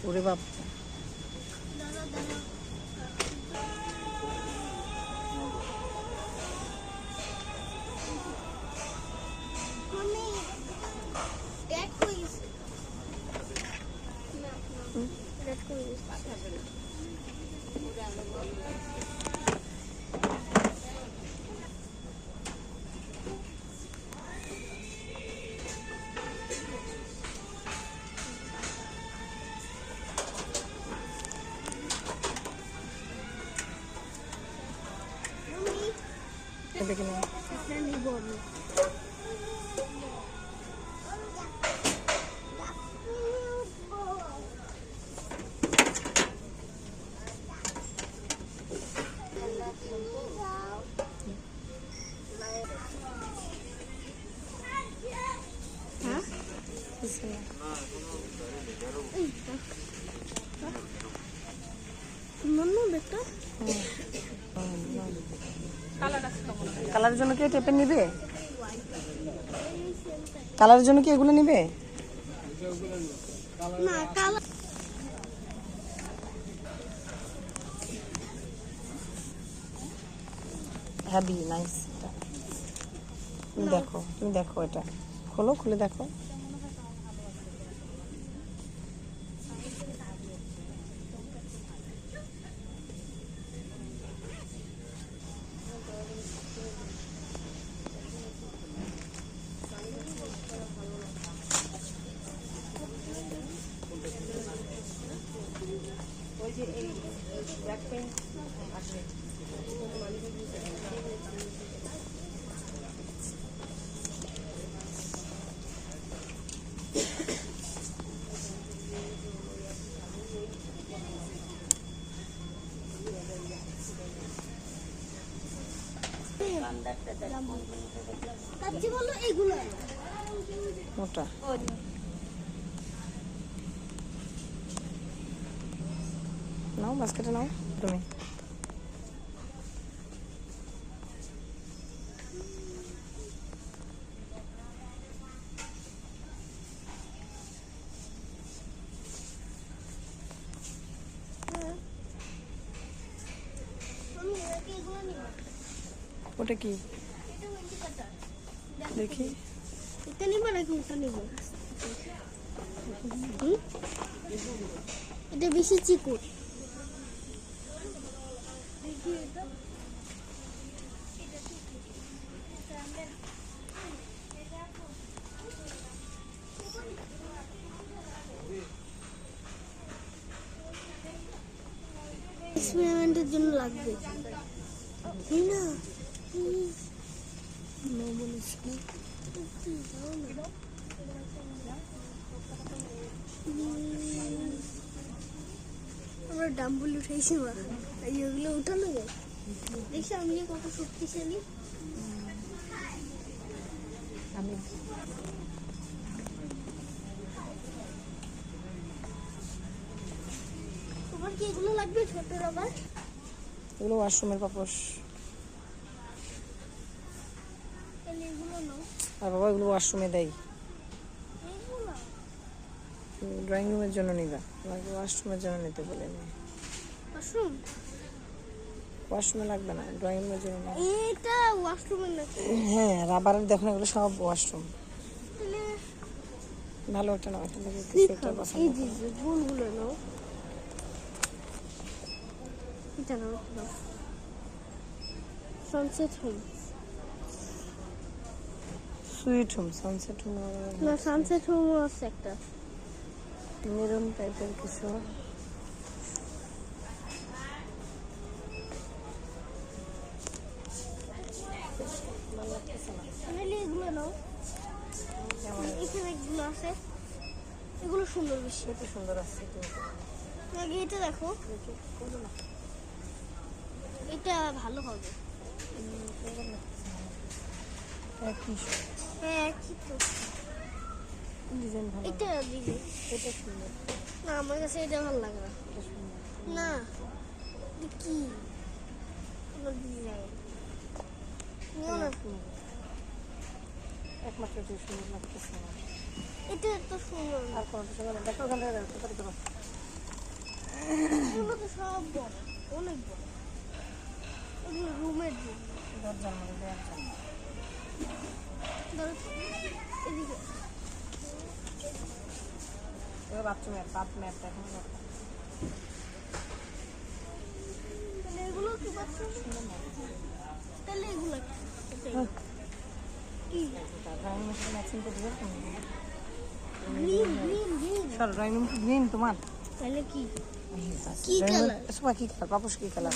ওরে বাপ, দেখে নাও। কালারের জন্য কি টেপের নিবে? কালারের জন্য কি এগুলো নিবে? না, কালার হ্যাভি নাইস। তুমি দেখো, তুমি দেখো, এটা খোলো, খুলে দেখো। মোটা নাও, বাস্কেটে নাও তুমি। ওটা কি দেখি? এটা নিব নাকি ওটা নিব? এটা বেশি চিকন। এক্সপেরিমেন্টের জন্য লাগবে না? আমরা ডাম্বল উঠাইছি, মা এইগুলো উঠানো যায়। দেখছি আমি কত শক্তিশালী। আমি তোমার কি এগুলো লাগবে? ছোট রাবার এগুলো ওয়াশরুমের পাপোশ। এগুলো নাও। আর বাবা এগুলো ওয়াশরুমে দেয়, ড্রয়িং রুমের জন্য নিবা, তোমাকে ওয়াশরুমের জন্য নিতে বলেনি। ওয়াশরুম? ওয়াশরুমে লাগবে না, ড্রয়িং রুমের জন্য নিবা। এটা ওয়াশরুমের না? হ্যাঁ, রাবারের দেখো না, এগুলো সব ওয়াশরুম। তাহলে ভালো একটা নাও, এখান থেকে এই যে ফুলগুলো নাও। এটা নাও, sunset home. Sweet home, sunset home না, সানসেট হোম আছে একটা মেরুন টাইপের কিছু। এগুলো নাও। এখানে এগুলো আছে, এগুলো সুন্দর, বেশি কত সুন্দর আছে। আগে এটা দেখো, এটা ভালো হবে। হ্যাঁ, কি তো ডিজাইন ভালো, এটা দিবে। এটা সুন্দর। না, আমার কাছে এটা ভালো লাগে না। না, এটা কি ডিজাইন? নিও না। একমাত্র তুই সুন্দর লাগতেছে আমার। এটা এত সুন্দর না। আর কোনটা সুন্দর না? দেখো ওখানে দেখো তাড়াতাড়ি করো। এগুলো তো সব বড়, অনেক বড়। এগুলো রুমের জন্য। দরজার মধ্যে দেওয়ার জন্য। ধরো এদিকে। এবার বাথরুমের এখন দরকার। তাহলে এগুলো কি বাথরুম? সুন্দর না? তাহলে এগুলো কি? কি? ড্রয়িং রুমের সাথে ম্যাচিং করে দিবে তুমি। Green green green. চলো ড্রয়িং রুম গ্রিন তোমার। তাহলে কি? কি কালার? কালার? কি কালার? পাপোশ কি কালার?